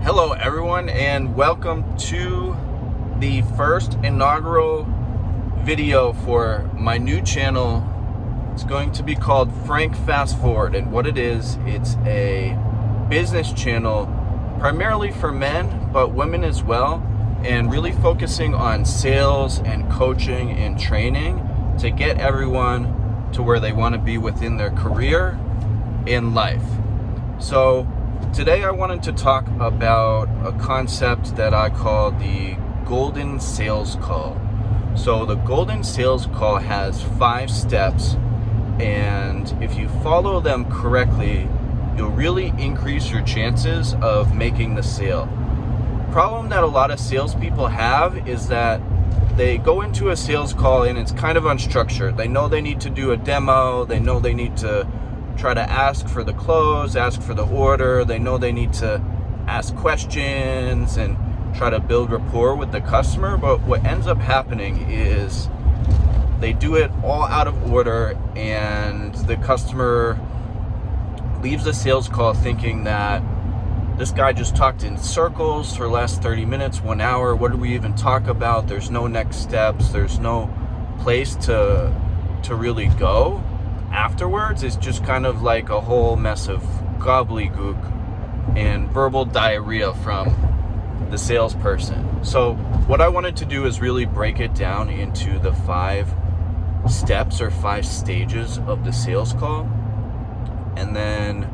Hello everyone, and welcome to the first inaugural video for my new channel. It's going to be called Frank Fast Forward, and what it is, it's a business channel primarily for men, but women as well, and really focusing on sales and coaching and training to get everyone to where they want to be within their career and life. So today I wanted to talk about a concept that I call the golden sales call. So the golden sales call has 5 steps, and if you follow them correctly, you'll really increase your chances of making the sale. Problem that a lot of salespeople have is that they go into a sales call and it's kind of unstructured. They know they need to do a demo, they know they need to try to ask for the close, ask for the order. They know they need to ask questions and try to build rapport with the customer. But what ends up happening is they do it all out of order, and the customer leaves the sales call thinking that this guy just talked in circles for the last 30 minutes, 1 hour. What did we even talk about? There's no next steps. There's no place to really go. Afterwards, it's just kind of like a whole mess of gobbledygook and verbal diarrhea from the salesperson. So what I wanted to do is really break it down into the 5 steps or 5 stages of the sales call. And then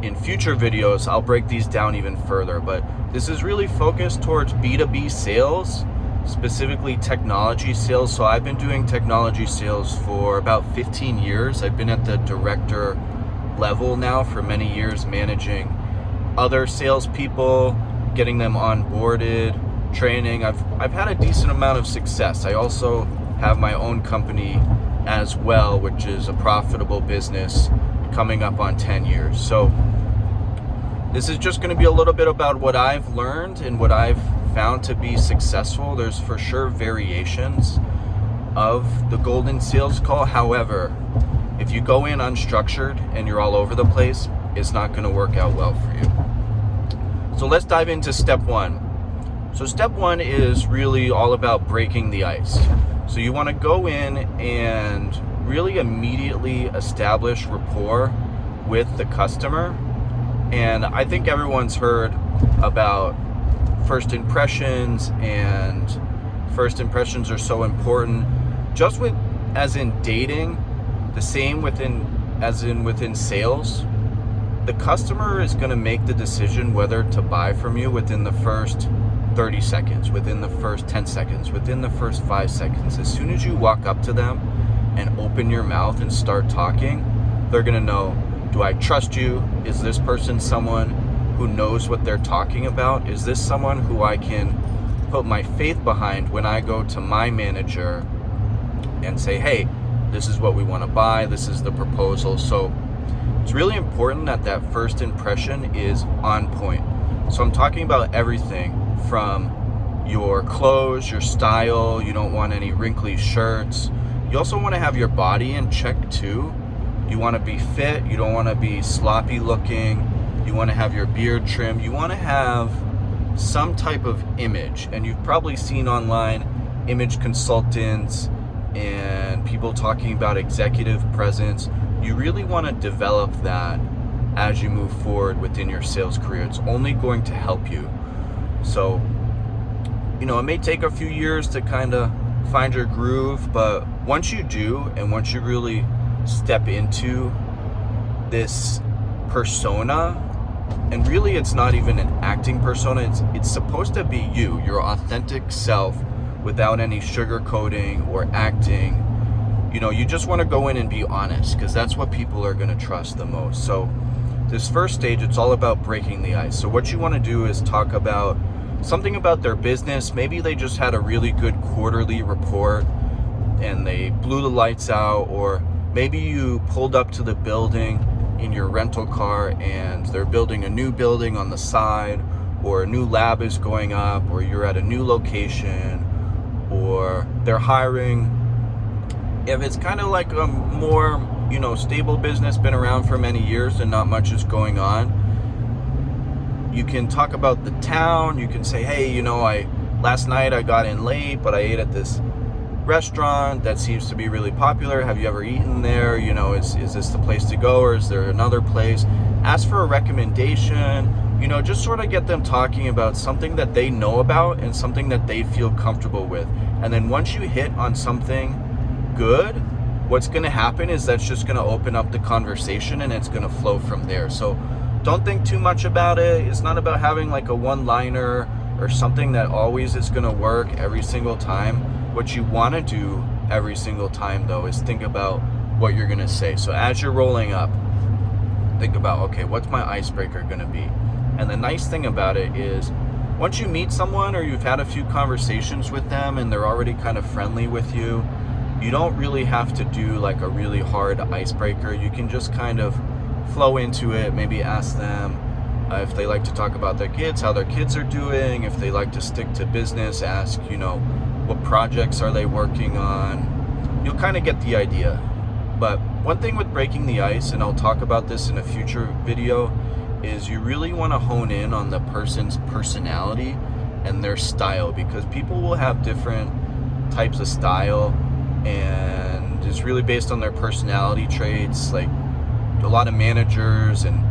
in future videos, I'll break these down even further. But this is really focused towards B2B sales, specifically technology sales. So I've been doing technology sales for about 15 years. I've been at the director level now for many years, managing other salespeople, getting them onboarded, training. I've had a decent amount of success. I also have my own company as well, which is a profitable business coming up on 10 years. So this is just going to be a little bit about what I've learned and what I've found to be successful. There's for sure variations of the golden sales call. However, if you go in unstructured and you're all over the place, it's not going to work out well for you. So let's dive into step 1. So step 1 is really all about breaking the ice. So you want to go in and really immediately establish rapport with the customer. And I think everyone's heard about first impressions, and first impressions are so important. Just with, as in dating, the same within sales, the customer is going to make the decision whether to buy from you within the first 30 seconds, within the first 10 seconds, within the first 5 seconds. As soon as you walk up to them and open your mouth and start talking, they're going to know, do I trust you? Is this person someone who knows what they're talking about? Is this someone who I can put my faith behind when I go to my manager and say, hey, this is what we want to buy, this is the proposal? So it's really important that that first impression is on point. So I'm talking about everything from your clothes, your style. You don't want any wrinkly shirts. You also want to have your body in check too. You want to be fit. You don't want to be sloppy looking. You want to have your beard trimmed. You want to have some type of image. And you've probably seen online image consultants and people talking about executive presence. You really want to develop that as you move forward within your sales career. It's only going to help you. So, it may take a few years to kind of find your groove, but once you do, and once you really step into this persona, and really it's not even an acting persona, it's supposed to be you, your authentic self, without any sugarcoating or acting. You just want to go in and be honest, because that's what people are going to trust the most. So this first stage, it's all about breaking the ice. So what you want to do is talk about something about their business. Maybe they just had a really good quarterly report and they blew the lights out, or maybe you pulled up to the building in your rental car and they're building a new building on the side, or a new lab is going up, or you're at a new location, or they're hiring. If it's kind of like a more, stable business, been around for many years and not much is going on, You can talk about the town. You can say, hey, you know, last night I got in late, but I ate at this restaurant that seems to be really popular. Have you ever eaten there? You know, is this the place to go, or is there another place? Ask for a recommendation. You know, just sort of get them talking about something that they know about and something that they feel comfortable with. And then once you hit on something good, what's going to happen is that's just going to open up the conversation, and it's going to flow from there. So don't think too much about it. It's not about having like a one-liner or something that always is going to work every single time. What you want to do every single time, though, is think about what you're going to say. So as you're rolling up, think about, okay, what's my icebreaker going to be? And the nice thing about it is once you meet someone or you've had a few conversations with them and they're already kind of friendly with you, you don't really have to do like a really hard icebreaker. You can just kind of flow into it. Maybe ask them if they like to talk about their kids, how their kids are doing. If they like to stick to business, ask, you know, what projects are they working on? You'll kind of get the idea. But one thing with breaking the ice, and I'll talk about this in a future video, is you really want to hone in on the person's personality and their style, because people will have different types of style, and it's really based on their personality traits. Like a lot of managers and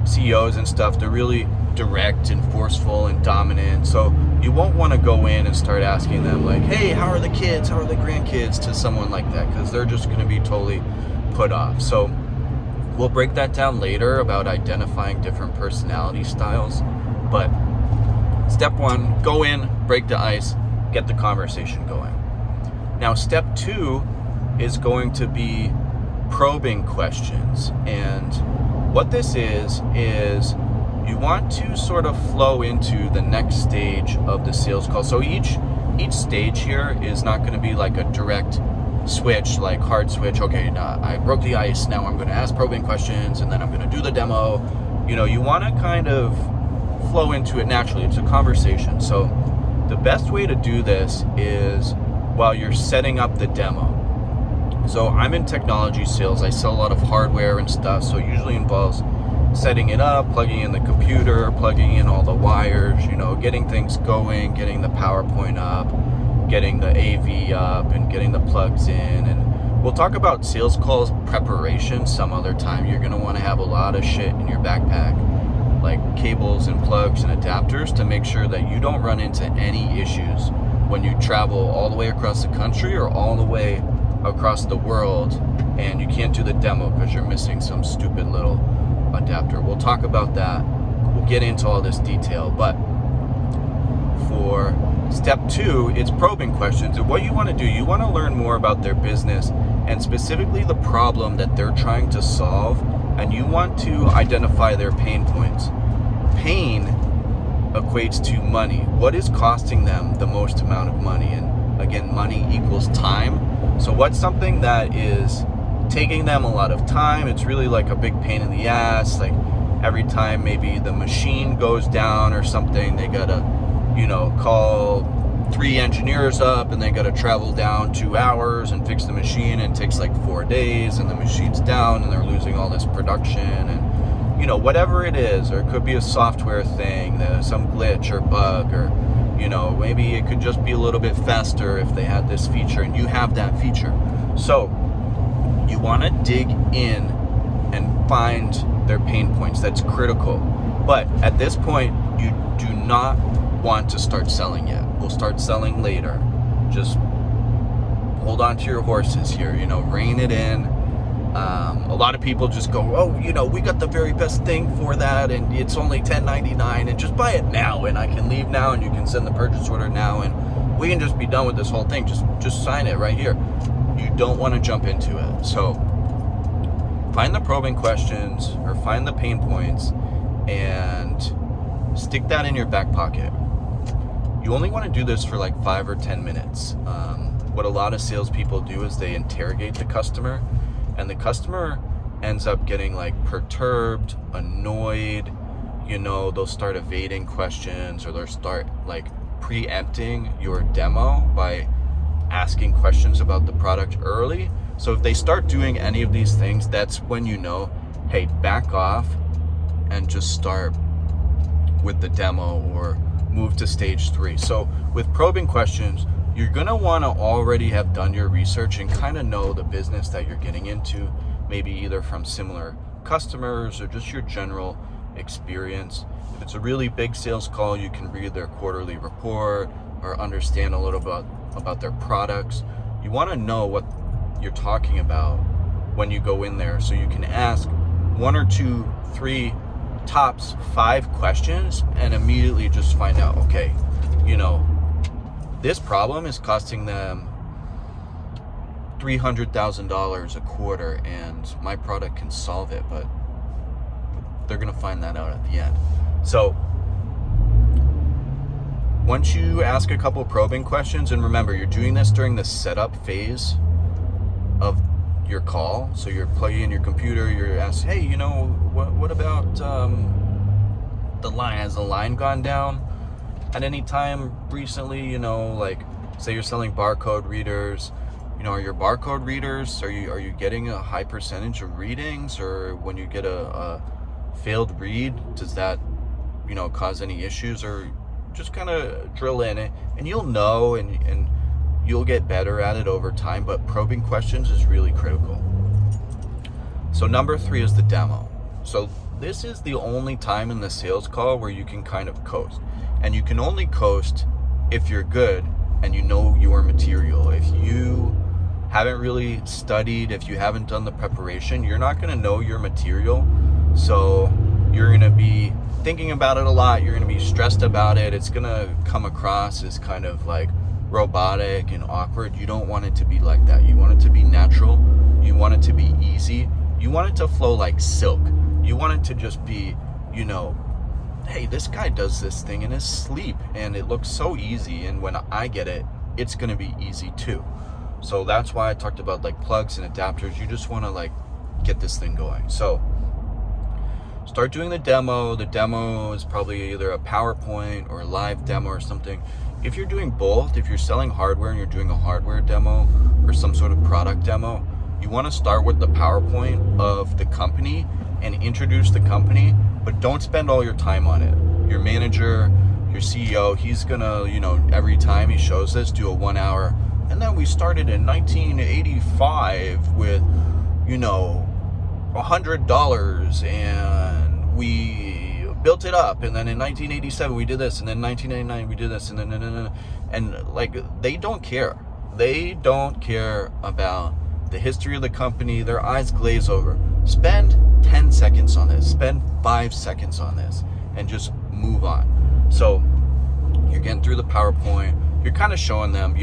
CEOs and stuff, they're really direct and forceful and dominant. So you won't want to go in and start asking them like, hey, how are the kids? How are the grandkids? To someone like that, because they're just going to be totally put off. So we'll break that down later about identifying different personality styles. But step one, go in, break the ice, get the conversation going. Now, step two is going to be probing questions. And what this is you want to sort of flow into the next stage of the sales call. So each stage here is not going to be like a direct switch, like hard switch. Okay, now I broke the ice, now I'm going to ask probing questions, and then I'm going to do the demo. You know, you want to kind of flow into it naturally. It's a conversation. So the best way to do this is while you're setting up the demo. So I'm in technology sales. I sell a lot of hardware and stuff, so it usually involves setting it up, plugging in the computer, plugging in all the wires, you know, getting things going, getting the PowerPoint up, getting the AV up, and getting the plugs in. And we'll talk about sales calls preparation some other time. You're going to want to have a lot of shit in your backpack, like cables and plugs and adapters, to make sure that you don't run into any issues when you travel all the way across the country or all the way across the world and you can't do the demo because you're missing some stupid little adapter. We'll talk about that. We'll get into all this detail. But for step two, it's probing questions. And what you want to do, you want to learn more about their business and specifically the problem that they're trying to solve, and you want to identify their pain points. Pain equates to money. What is costing them the most amount of money? And again, money equals time. So what's something that is taking them a lot of time? It's really like a big pain in the ass. Like every time maybe the machine goes down or something, they gotta, you know, call 3 engineers up, and they gotta travel down 2 hours and fix the machine, and it takes like 4 days, and the machine's down and they're losing all this production. And you know, whatever it is, or it could be a software thing, some glitch or bug, or you know, maybe it could just be a little bit faster if they had this feature and you have that feature. So you want to dig in and find their pain points. That's critical. But at this point, you do not want to start selling yet. We'll start selling later. Just hold on to your horses here, you know, rein it in. A lot of people just go, oh, you know, we got the very best thing for that, and it's only $10.99, and just buy it now, and I can leave now, and you can send the purchase order now, and we can just be done with this whole thing. Just sign it right here. You don't want to jump into it. So find the probing questions or find the pain points and stick that in your back pocket. You only want to do this for like 5 or 10 minutes. What a lot of salespeople do is they interrogate the customer, and the customer ends up getting like perturbed, annoyed. You know, they'll start evading questions, or they'll start like preempting your demo by asking questions about the product early. So if they start doing any of these things, that's when you know, hey, back off and just start with the demo or move to stage 3. So with probing questions, you're gonna wanna already have done your research and kind of know the business that you're getting into, maybe either from similar customers or just your general experience. If it's a really big sales call, you can read their quarterly report or understand a little bit about their products. You wanna know what you're talking about when you go in there, so you can ask 1 or 2, 3, tops 5 questions and immediately just find out, okay, this problem is costing them $300,000 a quarter and my product can solve it, but they're gonna find that out at the end. So once you ask a couple probing questions, and remember, you're doing this during the setup phase of your call. So you're plugging in your computer, you're asked, hey, what about the line? Has the line gone down at any time recently? Like say you're selling barcode readers, are your barcode readers, are you getting a high percentage of readings? Or when you get a failed read, does that cause any issues? Or just kind of drill in it, and you'll know, and you'll get better at it over time, but probing questions is really critical. So number 3 is the demo. So this is the only time in the sales call where you can kind of coast. And you can only coast if you're good and you know your material. If you haven't really studied, if you haven't done the preparation, you're not gonna know your material. So you're gonna be thinking about it a lot, you're gonna be stressed about it, it's gonna come across as kind of like robotic and awkward. You don't want it to be like that. You want it to be natural. You want it to be easy. You want it to flow like silk. You want it to just be, hey, this guy does this thing in his sleep and it looks so easy, and when I get it, it's gonna be easy too. So that's why I talked about like plugs and adapters. You just wanna like get this thing going. So start doing the demo. The demo is probably either a PowerPoint or a live demo or something. If you're doing both, if you're selling hardware and you're doing a hardware demo or some sort of product demo, you want to start with the PowerPoint of the company and introduce the company, but don't spend all your time on it. Your manager, your CEO, he's gonna, every time he shows this, do a 1 hour. And then we started in 1985 with, $100 and we built it up, and then in 1987 we did this, and then 1999 we did this, and then like they don't care about the history of the company. Their eyes glaze over. Spend 10 seconds on this, spend 5 seconds on this, and just move on. So you're getting through the PowerPoint, you're kind of showing them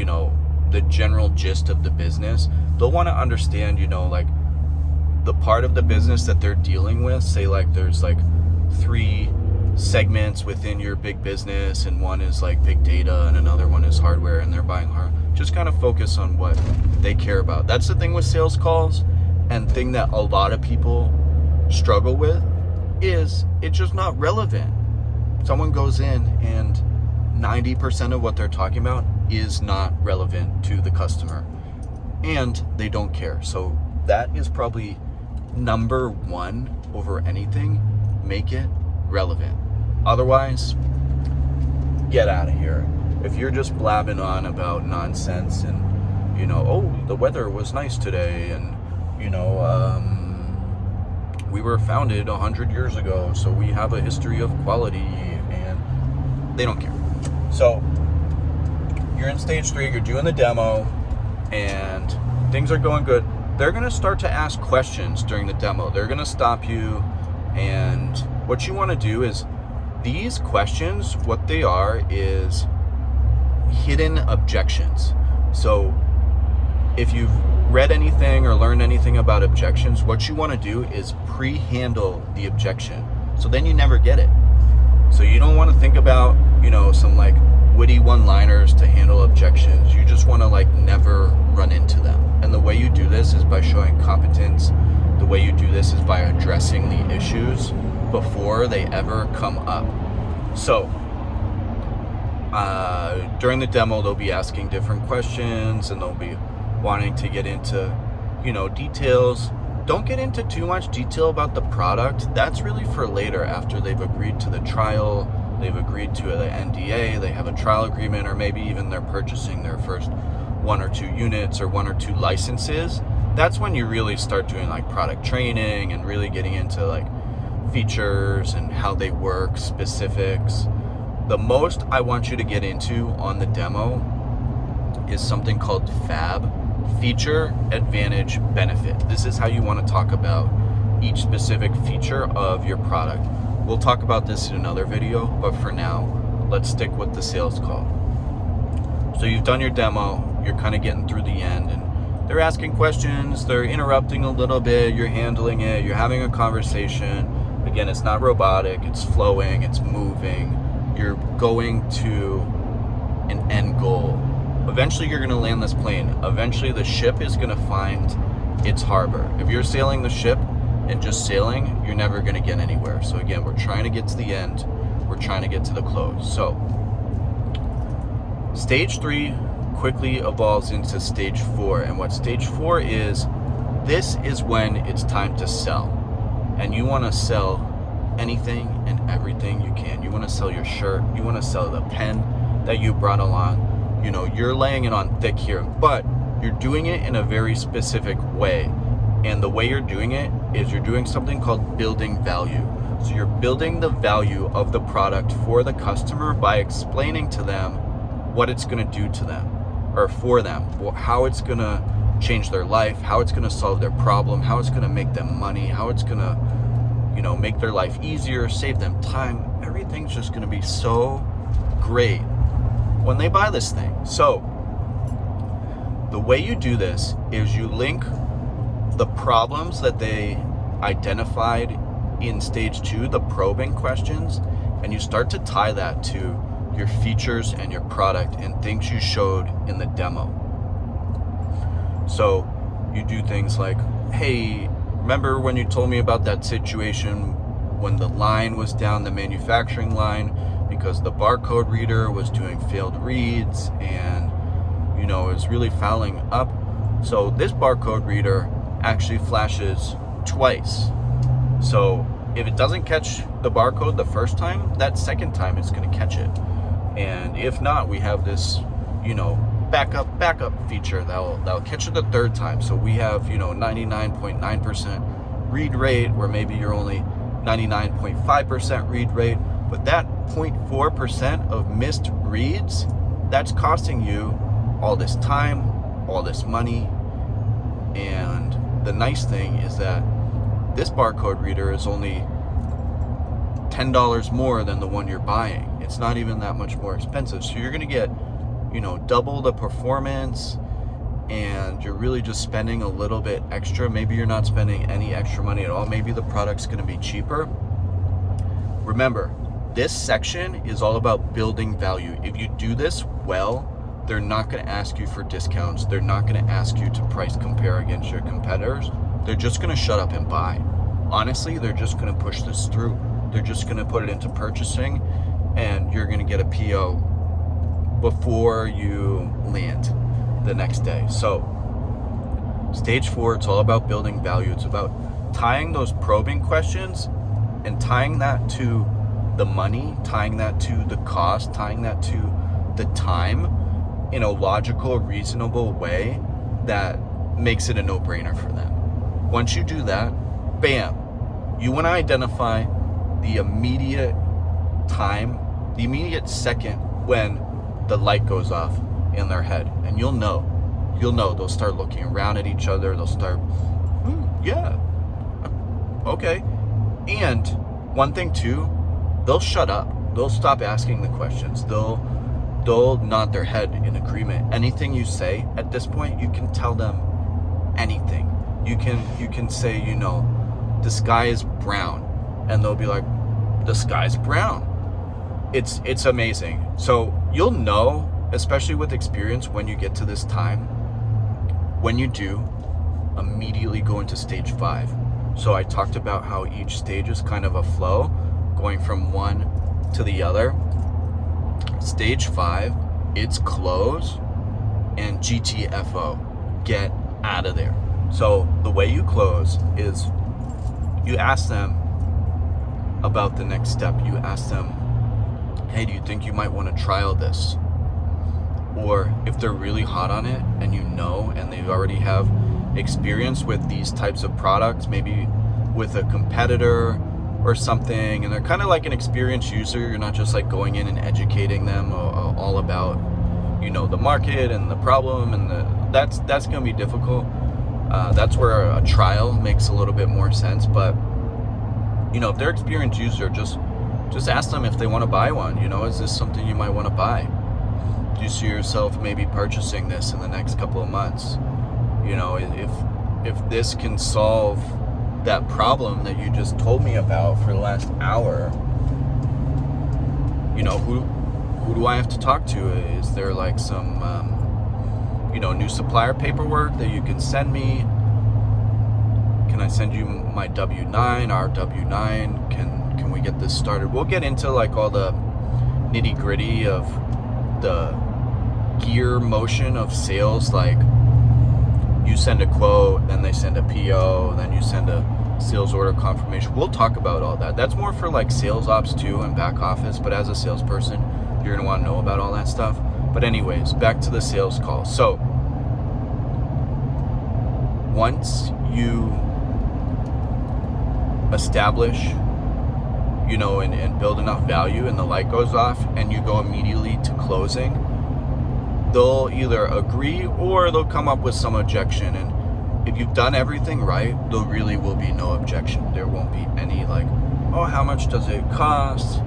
the general gist of the business. They'll want to understand like the part of the business that they're dealing with. Say like there's like 3 segments within your big business, and one is like big data and another one is hardware, and they're buying hardware. Just kind of focus on what they care about. That's the thing with sales calls, and thing that a lot of people struggle with is it's just not relevant. Someone goes in and 90% of what they're talking about is not relevant to the customer, and they don't care. So that is probably number 1 over anything. Make it relevant. Otherwise, get out of here. If you're just blabbing on about nonsense and, the weather was nice today, and, we were founded 100 years ago, so we have a history of quality, and they don't care. So you're in stage 3, you're doing the demo, and things are going good. They're going to start to ask questions during the demo. They're going to stop you, and what you want to do is these questions, what they are is hidden objections. So if you've read anything or learned anything about objections, what you want to do is pre-handle the objection, so then you never get it. So you don't want to think about, some like witty one-liners to handle objections. You just want to like never run into them. And the way you do this is by showing competence. The way you do this is by addressing the issues before they ever come up. So during the demo, they'll be asking different questions, and they'll be wanting to get into, details. Don't get into too much detail about the product. That's really for later, after they've agreed to the trial, they've agreed to an NDA, they have a trial agreement, or maybe even they're purchasing their first 1 or 2 units or 1 or 2 licenses. That's when you really start doing like product training and really getting into like features and how they work, specifics. The most I want you to get into on the demo is something called FAB, Feature, Advantage, Benefit. This is how you want to talk about each specific feature of your product. We'll talk about this in another video, but for now, let's stick with the sales call. So you've done your demo, you're kind of getting through the end, and they're asking questions, they're interrupting a little bit, you're handling it, you're having a conversation. Again, it's not robotic, it's flowing, it's moving. You're going to an end goal. Eventually you're gonna land this plane. Eventually the ship is gonna find its harbor. If you're sailing the ship and just sailing, you're never gonna get anywhere. So again, we're trying to get to the end. We're trying to get to the close. So stage 3 quickly evolves into stage 4. And what stage 4 is, this is when it's time to sell. And you wanna sell anything and everything you can. You wanna sell your shirt, you wanna sell the pen that you brought along. You know, you're laying it on thick here, but you're doing it in a very specific way. And the way you're doing it is you're doing something called building value. So you're building the value of the product for the customer by explaining to them what it's gonna do to them or for them, how it's gonna change their life, how it's gonna solve their problem, how it's gonna make them money, how it's gonna, you know, make their life easier, save them time. Everything's just gonna be so great when they buy this thing. So the way you do this is you link the problems that they identified in stage 2, the probing questions, and you start to tie that to your features and your product and things you showed in the demo. So you do things like, hey, remember when you told me about that situation when the line was down, the manufacturing line, because the barcode reader was doing failed reads and, you know, it was really fouling up. So this barcode reader actually flashes twice. So if it doesn't catch the barcode the first time, that second time it's going to catch it. And if not, we have this, you know, backup feature that'll catch it the third time. So we have, you know, 99.9% read rate, where maybe you're only 99.5% read rate, but that 0.4% of missed reads, that's costing you all this time, all this money. And the nice thing is that this barcode reader is only $10 more than the one you're buying. It's not even that much more expensive. So you're gonna get, you know, double the performance, and you're really just spending a little bit extra. Maybe you're not spending any extra money at all. Maybe the product's gonna be cheaper. Remember, this section is all about building value. If you do this well, they're not gonna ask you for discounts. They're not gonna ask you to price compare against your competitors. They're just gonna shut up and buy. Honestly, they're just gonna push this through. They're just gonna put it into purchasing, and you're gonna get a PO before you land the next day. So stage 4, it's all about building value. It's about tying those probing questions and tying that to the money, tying that to the cost, tying that to the time in a logical, reasonable way that makes it a no-brainer for them. Once you do that, bam, you want to identify the immediate time, the immediate second when the light goes off in their head, and you'll know. They'll start looking around at each other. They'll start, yeah, okay. And one thing too, they'll shut up. They'll stop asking the questions. They'll nod their head in agreement. Anything you say at this point, you can tell them anything. You can say, you know, the sky is brown, and they'll be like, the sky's brown. It's amazing. So you'll know, especially with experience, when you get to this time. When you do, immediately go into stage 5. So I talked about how each stage is kind of a flow, going from one to the other. Stage 5, it's close and GTFO, get out of there. So the way you close is you ask them about the next step. You ask them, hey, do you think you might want to trial this? Or if they're really hot on it and and they already have experience with these types of products, maybe with a competitor or something, and they're kind of like an experienced user, you're not just like going in and educating them all about, the market and the problem, and that's going to be difficult. That's where a trial makes a little bit more sense. But if they're experienced user, just ask them if they want to buy one. Is this something you might want to buy? Do you see yourself maybe purchasing this in the next couple of months? If this can solve that problem that you just told me about for the last hour, who do I have to talk to? Is there like some new supplier paperwork that you can send me? Can I send you my W-9, our W-9? Can we get this started? We'll get into like all the nitty gritty of the gear motion of sales. Like, you send a quote, then they send a PO, then you send a sales order confirmation. We'll talk about all that. That's more for like sales ops too and back office, but as a salesperson, you're gonna want to know about all that stuff. But anyways, back to the sales call. So once you establish, and build enough value and the light goes off and you go immediately to closing, they'll either agree or they'll come up with some objection. And if you've done everything right, there really will be no objection. There won't be any like, oh, how much does it cost?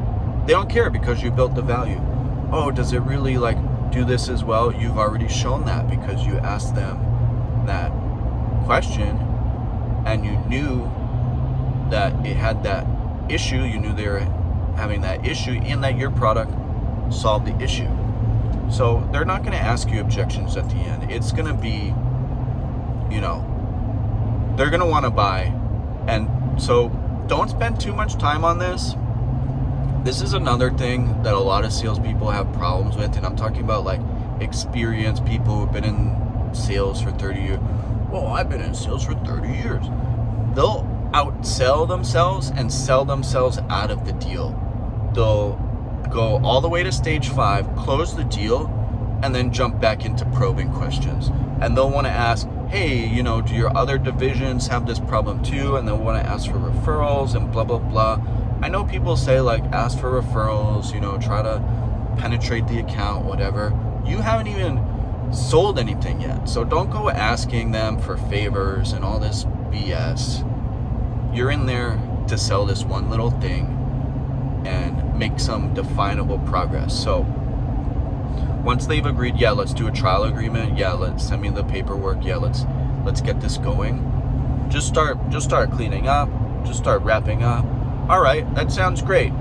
They don't care because you built the value. Oh, does it really like do this as well? You've already shown that because you asked them that question and you knew that it had that issue. You knew they were having that issue and that your product solved the issue. So they're not going to ask you objections at the end. It's going to be, they're going to want to buy. And so don't spend too much time on this. This is another thing that a lot of salespeople have problems with. And I'm talking about like experienced people who've been in sales for 30 years. Well, I've been in sales for 30 years. They'll outsell themselves and sell themselves out of the deal. They'll go all the way to stage 5, close the deal, and then jump back into probing questions. And they'll want to ask, hey, do your other divisions have this problem too? And they'll want to ask for referrals and blah, blah, blah. I know people say like, ask for referrals, try to penetrate the account, whatever. You haven't even sold anything yet. So don't go asking them for favors and all this BS. You're in there to sell this one little thing and make some definable progress. So once they've agreed, yeah, let's do a trial agreement. Yeah, let's send me the paperwork. Yeah, let's get this going. Just start cleaning up. Just start wrapping up. All right, that sounds great.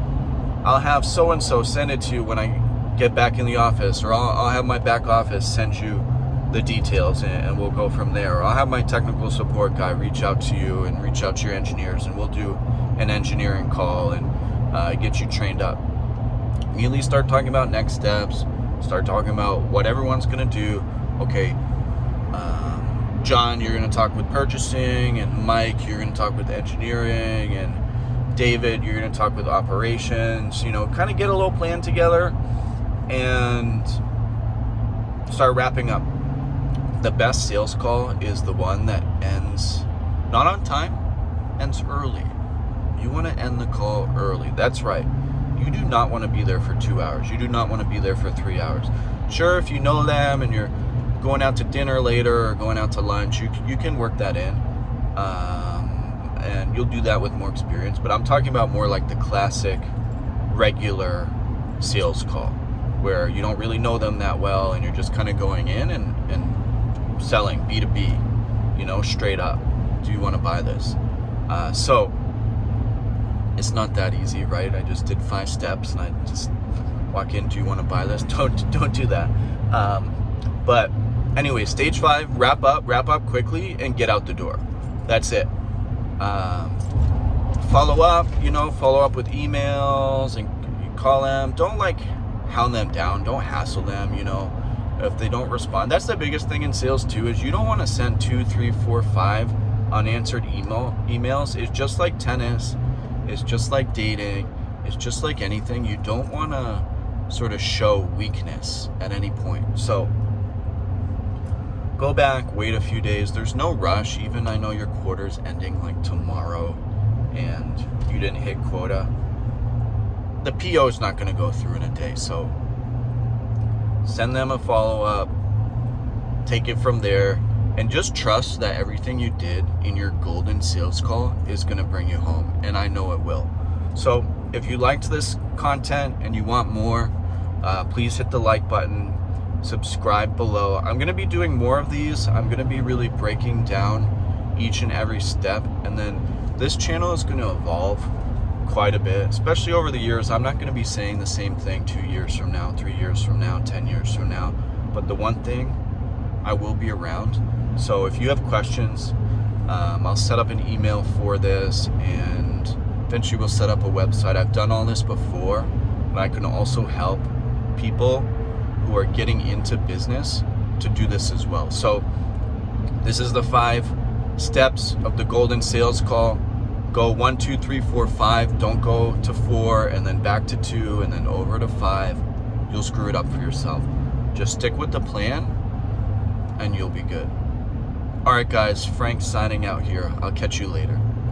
I'll have so-and-so send it to you when I get back in the office, or I'll have my back office send you the details and we'll go from there. Or I'll have my technical support guy reach out to you and reach out to your engineers, and we'll do an engineering call and get you trained up. Immediately start talking about next steps. Start talking about what everyone's going to do. Okay, John, you're going to talk with purchasing, and Mike, you're going to talk with engineering, and David, you're going to talk with operations. Kind of get a little plan together and start wrapping up. The best sales call is the one that ends not on time, ends early. You want to end the call early. That's right. You do not want to be there for 2 hours. You do not want to be there for 3 hours. Sure, if you know them and you're going out to dinner later or going out to lunch, you can work that in. And you'll do that with more experience. But I'm talking about more like the classic, regular sales call where you don't really know them that well and you're just kind of going in and selling B2B, straight up. Do you want to buy this? So it's not that easy, right? I just did 5 steps and I just walk in, do you want to buy this? Don't do that. But anyway, stage 5, wrap up quickly and get out the door. That's it. Follow up with emails and you call them. Don't like hound them down. Don't hassle them, if they don't respond. That's the biggest thing in sales too, is you don't want to send 2, 3, 4, 5 unanswered emails. It's just like tennis. It's just like dating. It's just like anything. You don't want to sort of show weakness at any point. So go back, wait a few days. There's no rush. Even I know your quarter's ending like tomorrow and you didn't hit quota. The PO is not going to go through in a day. So send them a follow-up, take it from there, and just trust that everything you did in your golden sales call is going to bring you home. And I know it will. So if you liked this content and you want more, please hit the like button, subscribe below. I'm going to be doing more of these. I'm going to be really breaking down each and every step. And then this channel is going to evolve quite a bit, especially over the years. I'm not going to be saying the same thing 2 years from now, 3 years from now, 10 years from now. But the one thing, I will be around. So if you have questions, I'll set up an email for this, and eventually we'll set up a website. I've done all this before, and I can also help people who are getting into business to do this as well. So this is the 5 steps of the golden sales call. Go 1, 2, 3, 4, 5. Don't go to 4 and then back to 2 and then over to 5. You'll screw it up for yourself. Just stick with the plan and you'll be good. All right, guys, Frank signing out here. I'll catch you later.